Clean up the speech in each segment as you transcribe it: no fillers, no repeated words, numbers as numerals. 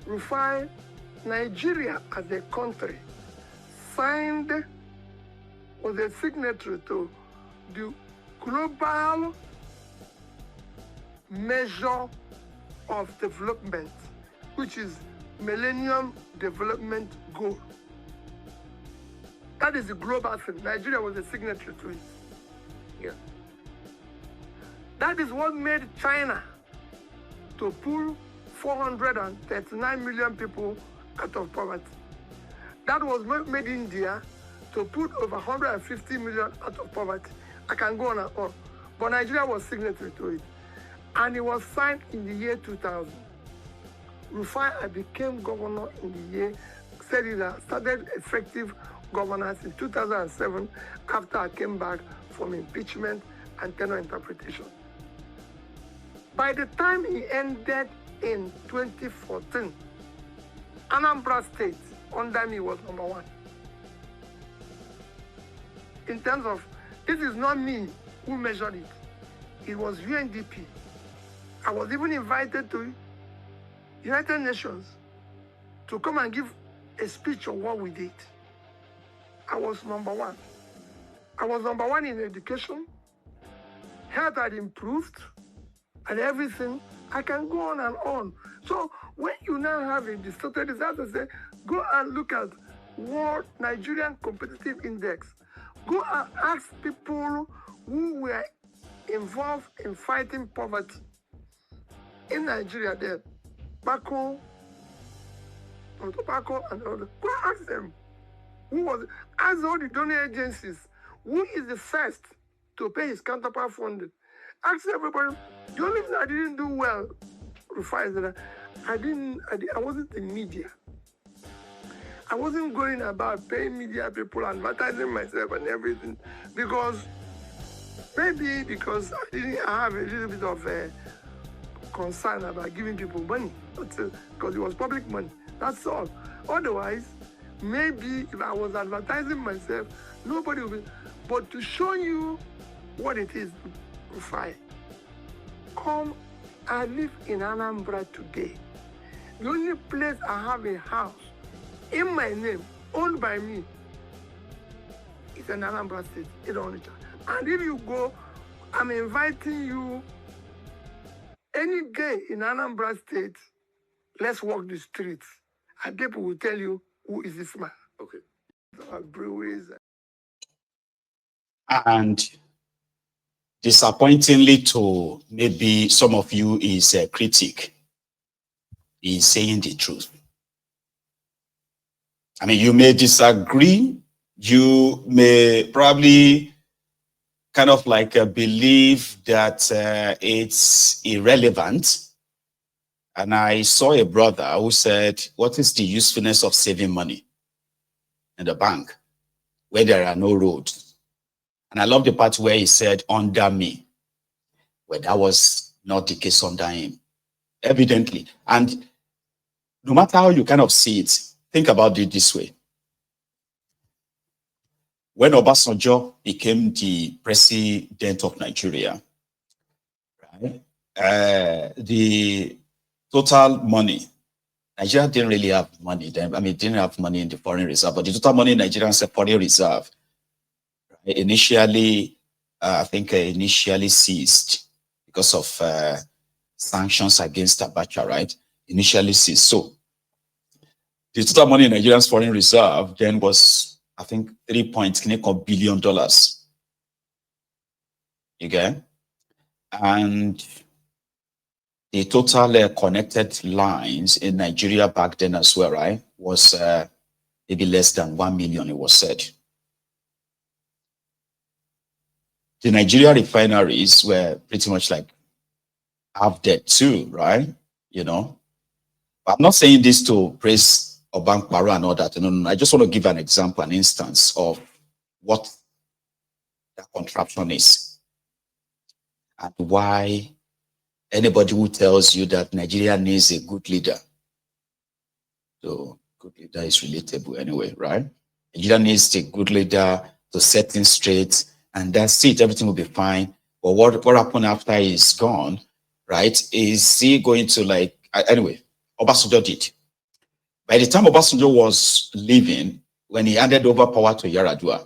Rufai, Nigeria as a country signed, was a signatory to the global measure of development, which is Millennium Development Goal. That is the global thing. Nigeria was a signatory to it. Yeah. That is what made China to pull 439 million people out of poverty. That was what made India to put over 150 million out of poverty. I can go on and on. But Nigeria was signatory to it. And it was signed in the year 2000. Rufai became governor in the year, started effective governance in 2007 after I came back from impeachment and tenure interpretation. By the time he ended in 2014, Anambra State under me was #1. In terms of, this is not me who measured it. It was UNDP. I was even invited to United Nations to come and give a speech on what we did. I was #1. I was #1 in education. Health had improved and everything. I can go on and on. So when you now have a distorted disaster, say, go and look at World Nigerian Competitive Index. Go and ask people who were involved in fighting poverty in Nigeria there. Back home, on tobacco and all that. Go ask them. Who was it? Ask all the donor agencies. Who is the first to pay his counterpart funding? Ask everybody. The only thing I didn't do well, Rufai, is that I wasn't in media. I wasn't going about paying media people, advertising myself and everything, because maybe because I have a little bit of a concern about giving people money, because it was public money. That's all. Otherwise, maybe if I was advertising myself, nobody would be. But to show you what it is, Rufai, come, I live in Anambra today. The only place I have a house in my name, owned by me, is in Anambra State, in Onitsha. And if you go, I'm inviting you, any day in Anambra State, let's walk the streets. And people will tell you, who is this man? Okay. Breweries. And disappointingly to maybe some of you is a critic, is saying the truth. I mean, you may disagree, you may probably kind of like believe that it's irrelevant. And I saw a brother who said, what is the usefulness of saving money in the bank where there are no roads? And I love the part where he said, under me, where that was not the case under him, evidently. And no matter how you kind of see it, think about it this way. When Obasanjo became the president of Nigeria, right, the total money, Nigeria didn't really have money then. I mean, didn't have money in the foreign reserve, but the total money in Nigeria is a foreign reserve. Right? Initially, I think initially ceased because of sanctions against Abacha, right? Initially ceased. So the total money in Nigeria's foreign reserve then was, I think, $3 billion. You get? And the total connected lines in Nigeria back then as well, right, was maybe less than 1 million, it was said. The Nigeria refineries were pretty much like half dead too, right? You know, but I'm not saying this to praise Obank Baro and all that. No. I just want to give an example, an instance of what that contraption is and why anybody who tells you that Nigeria needs a good leader, so good leader is relatable anyway, right? Nigeria needs a good leader to set things straight, and that's it, everything will be fine. But what happened after he's gone, right? Is he going to, like, anyway, Obasanjo did. By the time Obasanjo was leaving, when he handed over power to Yar'Adua,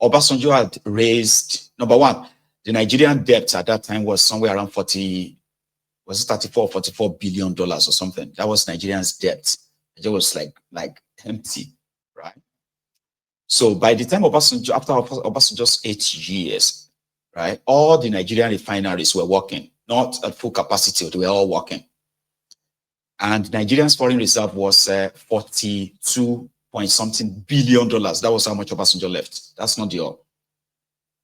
Obasanjo had raised, number one, the Nigerian debt at that time was somewhere around 34, $44 billion or something. That was Nigeria's debt. It was like empty, right? So by the time Obasanjo, after Obasanjo's 8 years, right, all the Nigerian refineries were working, not at full capacity, they were all working. And Nigeria's foreign reserve was 42 point something billion dollars. That was how much Obasanjo left. That's not the all.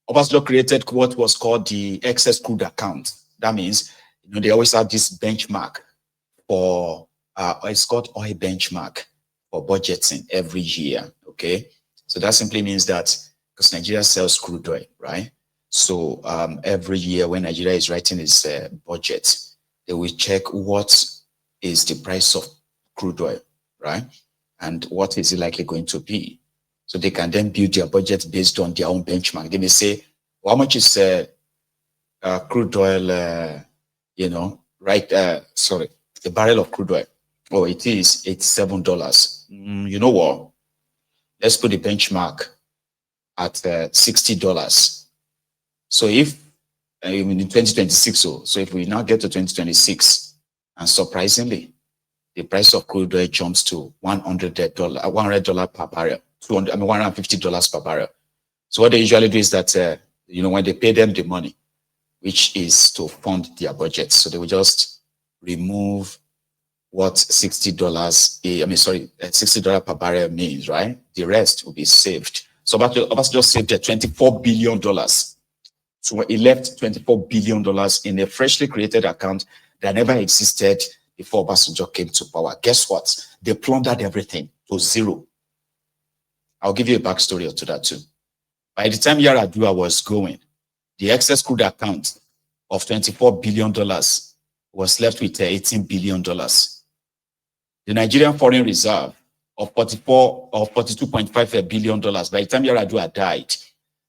Obasanjo created what was called the excess crude account. That means, they always have this benchmark for, it's called oil benchmark for budgeting every year, okay? So that simply means that, because Nigeria sells crude oil, right? So every year when Nigeria is writing its budget, they will check what is the price of crude oil, right? And what is it likely going to be? So they can then build their budget based on their own benchmark. They may say, well, how much is crude oil, the barrel of crude oil? Oh, it is $87. You know what? Let's put the benchmark at $60. So if, in 2026, so if we now get to 2026, and surprisingly, the price of crude oil jumps to $100 per barrel, $150 per barrel. So what they usually do is that, when they pay them the money, which is to fund their budget, so they will just remove what $60 per barrel means, right? The rest will be saved. So Obasanjo just saved $24 billion. So he left $24 billion in a freshly created account that never existed before Obasanjo came to power. Guess what? They plundered everything to zero. I'll give you a backstory to that too. By the time Yar'Adua was going, the excess crude account of $24 billion was left with $18 billion. The Nigerian foreign reserve of $42.5 billion, by the time Yar'Adua died,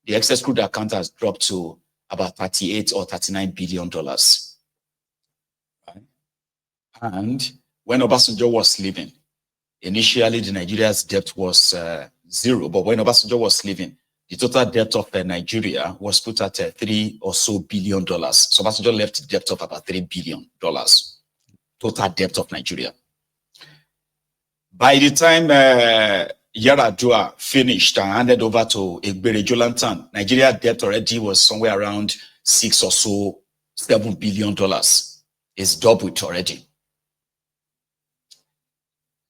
the excess crude account has dropped to about $38 or $39 billion. Right? And when Obasanjo was leaving, initially the Nigeria's debt was zero, but when Obasanjo was leaving, the total debt of Nigeria was put at $3 or so billion. So Obasanjo left a debt of about $3 billion, total debt of Nigeria. By the time Yar'Adua finished and handed over to Egbere Jolantan, Nigeria debt already was somewhere around $6 or so, $7 billion. It's doubled already.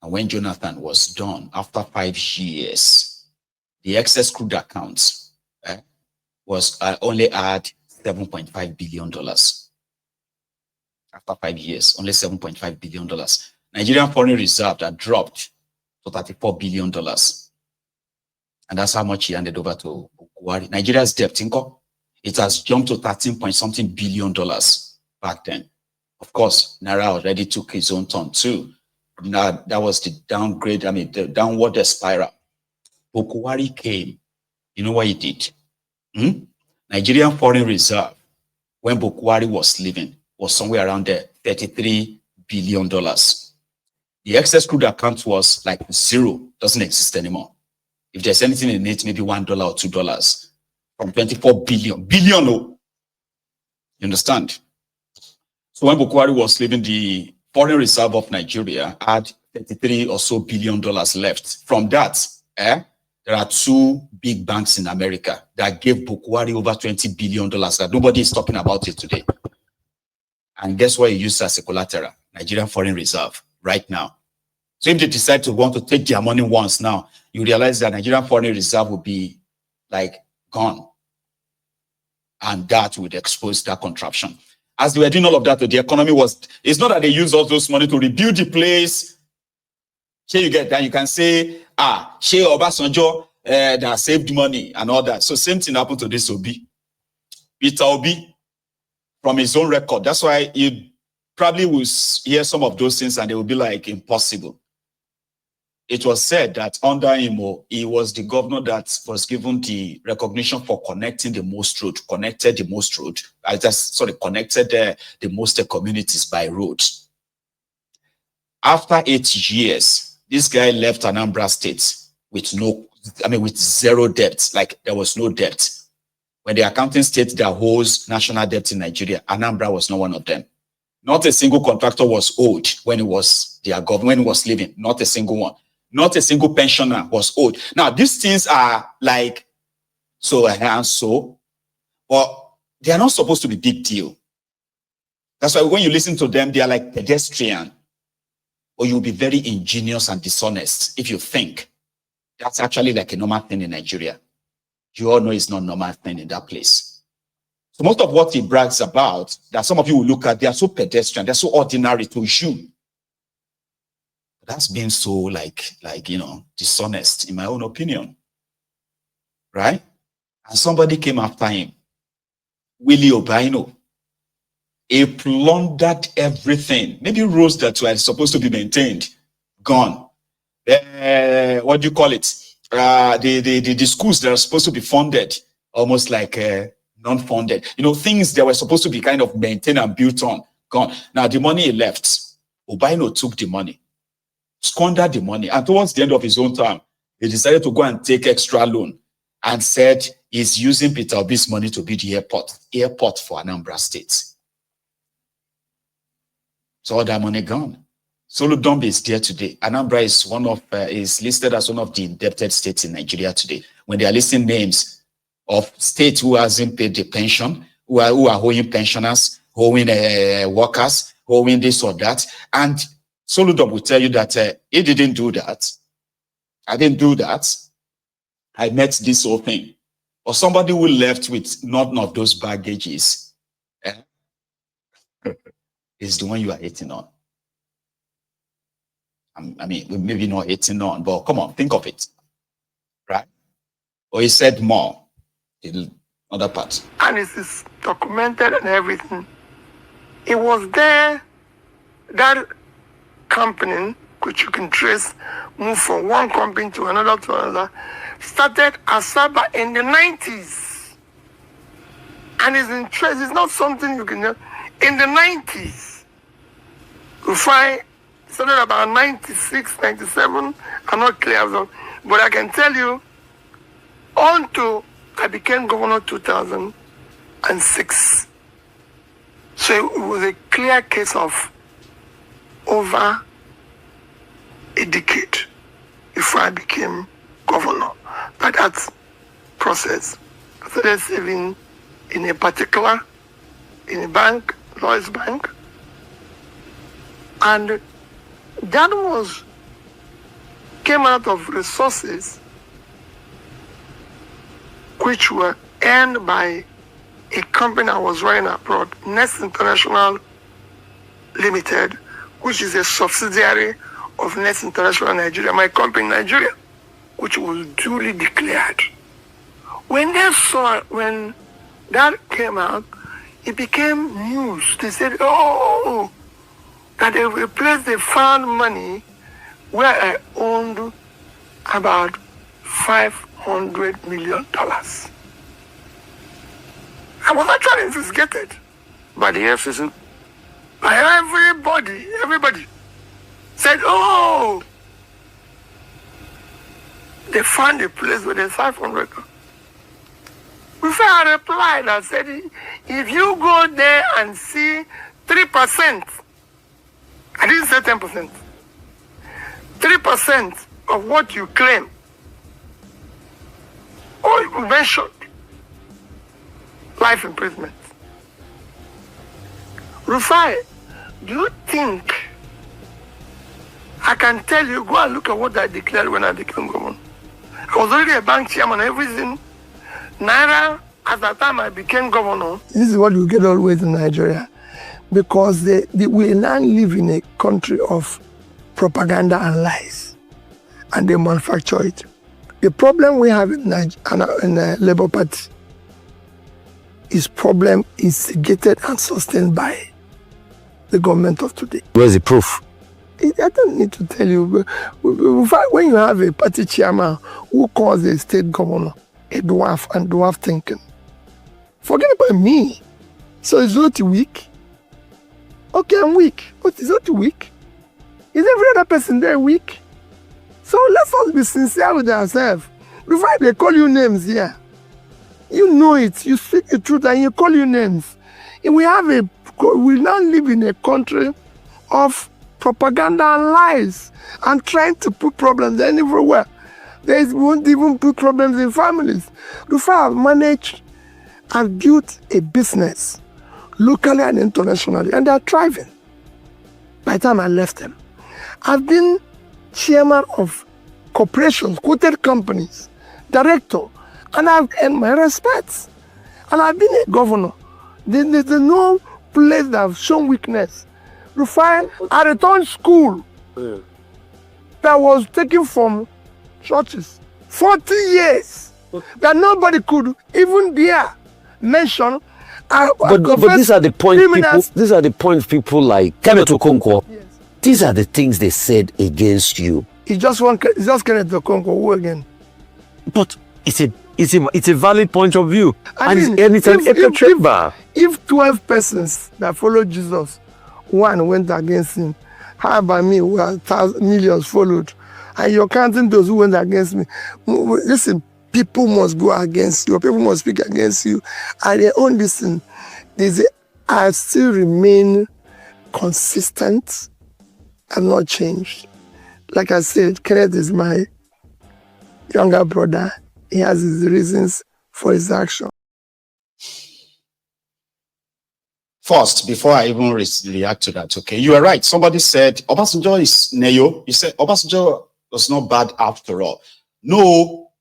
And when Jonathan was done, after 5 years, the excess crude accounts was only at $7.5 billion. After 5 years, only $7.5 billion. Nigerian foreign reserve that dropped to $34 billion. And that's how much he handed over to Buhari. Nigeria's debt, it has jumped to 13 point something billion dollars back then. Of course, Naira already took his own turn too. Now, that was the downgrade, the downward spiral. Buhari came. You know what he did? Nigerian foreign reserve, when Buhari was leaving, was somewhere around $33 billion. The excess crude account was like zero, doesn't exist anymore. If there's anything in it, maybe $1 or $2 from 24 billion. You understand? So when Buhari was leaving, the foreign reserve of Nigeria had $33 or so billion left. From that, there are 2 big banks in America that gave Buhari over $20 billion that nobody is talking about it today. And guess what he used as a collateral? Nigerian foreign reserve right now. So if they decide to want to take their money once now, you realize that Nigerian foreign reserve will be like gone. And that would expose that contraption. As they were doing all of that, the economy was, it's not that they used all those money to rebuild the place. Here you get that. You can say, Shey Obasanjo that saved money and all that. So same thing happened to this Obi. Peter Obi, from his own record. That's why you probably will hear some of those things and they will be like impossible. It was said that under him, he was the governor that was given the recognition for connected the most communities by road. After 8 years, This guy left Anambra State with with zero debt. Like there was no debt. When the accounting state that holds national debt in Nigeria, Anambra was not one of them. Not a single contractor was owed when it was their government, when it was living. Not a single one. Not a single pensioner was owed. Now, these things are like so and so, but they are not supposed to be big deal. That's why when you listen to them, they are like pedestrian. Or you'll be very ingenious and dishonest if you think that's actually like a normal thing in Nigeria. You all know it's not a normal thing in that place. So most of what he brags about, that some of you will look at, they are so pedestrian, they're so ordinary to you. That's being so dishonest, in my own opinion. Right? And somebody came after him, Willie Obaino. He plundered everything. Maybe roads that were supposed to be maintained, gone. What do you call it? The schools that are supposed to be funded, almost like non-funded. Things that were supposed to be kind of maintained and built on, gone. Now the money he left, Obaino took the money, squandered the money, and towards the end of his own term, he decided to go and take extra loan and said he's using Peter Obi's money to build the airport for Anambra State. So all that money gone. Soludombi is there today. Anambra is listed as one of the indebted states in Nigeria today. When they are listing names of states who hasn't paid the pension, who are owing pensioners, owing workers, owing this or that, and Soludom will tell you that he didn't do that. I didn't do that. I met this whole thing. Or somebody who left with none of those baggages is the one you are hating on. Maybe not hating on, but come on, think of it. Right? Or he said more in other parts. And it is documented and everything. It was there, that company, which you can trace, moved from one company to another, started Asaba in the 90s. And it's interest, it's not something you can know. In the 90s, you find started about 96, 97, I'm not clear, but I can tell you, until I became governor 2006. So it was a clear case of over a decade before I became governor. But that process, I started saving in a bank, Lloyd's Bank, and that came out of resources which were earned by a company I was running abroad, Nest International Limited, which is a subsidiary of Nest International Nigeria, my company in Nigeria, which was duly declared. When that came out, it became news. They said, that a place they found money where I owned about $500 million. I was actually investigated by the FCC. By everybody said, they found a place where there's 500. Before I replied, I said, if you go there and see 3%, I didn't say 10%, 3% of what you claim, or you mentioned, life imprisonment. Rufai, do you think I can tell you, go and look at what I declared when I became governor? I was already a bank chairman, everything. Naira, at that time I became governor. This is what you get always in Nigeria, because we now live in a country of propaganda and lies, and they manufacture it. The problem we have in the Labour Party is problem instigated and sustained by the government of today. Where's the proof? I don't need to tell you. When you have a party chairman who calls a state governor a dwarf and dwarf thinking, forget about me. So is Oti weak? Okay, I'm weak. But is Oti weak? Is every other person there weak? So let's all be sincere with ourselves. Before they call you names here, you know it. You speak the truth and you call you names. And we now live in a country of propaganda and lies and trying to put problems everywhere. We won't even put problems in families. Before I've managed, I've built a business locally and internationally, and they're thriving. By the time I left them, I've been chairman of corporations, quoted companies, director, and I've earned my respect. And I've been a governor. There's no place that I've shown weakness. Rufai, I returned school that was taken from churches. 40 years. That nobody could even dare mention. But these are the points people. These are the points people like Kenneth Okonkwo. Yes. These are the things they said against you. It's just Kenneth Okonkwo. Who again? But it's a valid point of view. And it's an epic chamber. If 12 persons that followed Jesus, one went against him, how about me, where millions followed, and you're counting those who went against me? Listen, people must go against you, people must speak against you, and their own listen. I still remain consistent and not changed. Like I said, Kenneth is my younger brother. He has his reasons for his action. First, before I even react to that, okay, you are right. Somebody said Obasanjo is Neyo. You said Obasanjo was not bad after all. No,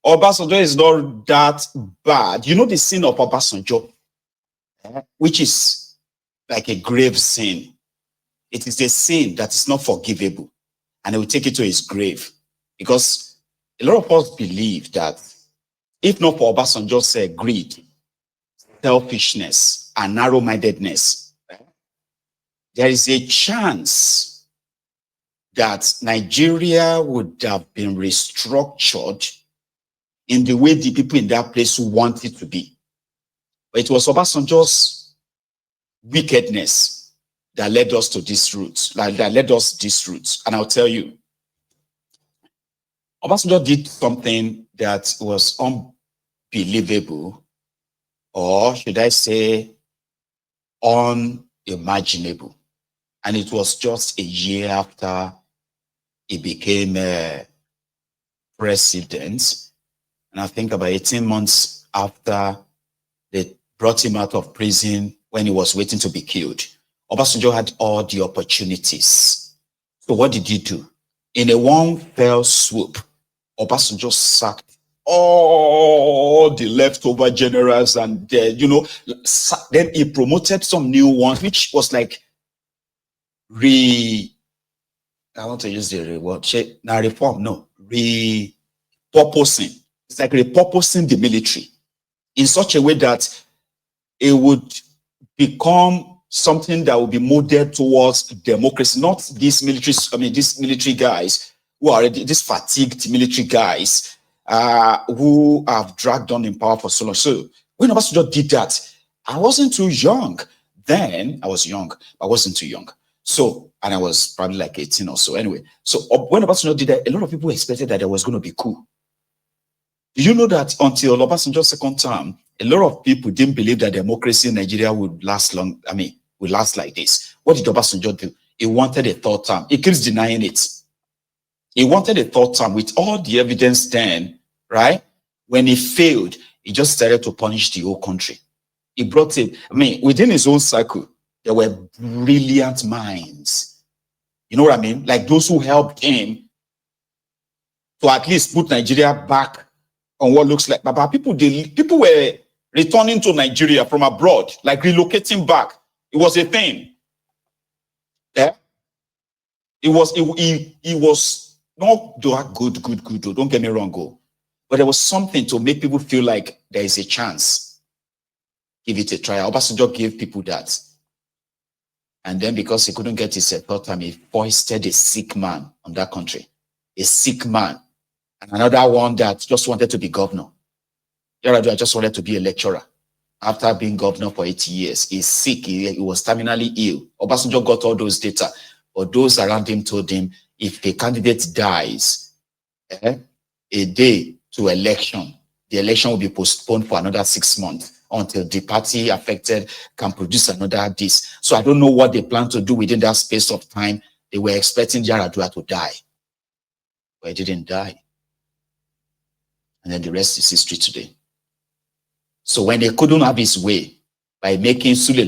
Obasanjo is not that bad. You know the sin of Obasanjo, which is like a grave sin. It is a sin that is not forgivable, and it will take it to his grave. Because a lot of us believe that if not for Obasanjo's greed, selfishness, and narrow-mindedness, there is a chance that Nigeria would have been restructured in the way the people in that place want it to be. But it was Obasanjo's wickedness that led us to this route, that led us this route. And I'll tell you, Obasanjo did something that was unbelievable, or should I say, unimaginable. And it was just a year after he became president. And I think about 18 months after they brought him out of prison when he was waiting to be killed. Obasanjo had all the opportunities. So what did he do? In a one fell swoop, Obasanjo sacked all the leftover generals, and then he promoted some new ones, which was like I want to use the word, reform, no, repurposing. It's like repurposing the military in such a way that it would become something that will be molded towards democracy, not these military guys who are already, these fatigued military guys who have dragged on in power for so long. So when Obasanjo did that, I wasn't too young. Then I was young, but I wasn't too young. So, and I was probably like 18 or so. Anyway, so when Obasanjo did that, a lot of people expected that it was going to be cool. Do you know that until Obasanjo's second term, a lot of people didn't believe that democracy in Nigeria would last long, would last like this? What did Obasanjo do? He wanted a third term. He keeps denying it. He wanted a third term with all the evidence then, right? When he failed, he just started to punish the whole country. He brought it, within his own circle, there were brilliant minds. You know what I mean? Like those who helped him to at least put Nigeria back on what looks like. But people were returning to Nigeria from abroad, like relocating back. It was a thing. Yeah? It was not good. Don't get me wrong, but there was something to make people feel like there is a chance. Give it a try. Obasanjo gave people that. And then because he couldn't get his third time, he foisted a sick man on that country. A sick man. And another one that just wanted to be governor. Yar'Adua just wanted to be a lecturer. After being governor for 8 years, he's sick. He was terminally ill. Obasanjo got all those data, but those around him told him, if a candidate dies a day to election, the election will be postponed for another 6 months until the party affected can produce another this. So I don't know what they plan to do within that space of time. They were expecting Yaradua to die, but he didn't die. And then the rest is history today. So when they couldn't have his way by making Sule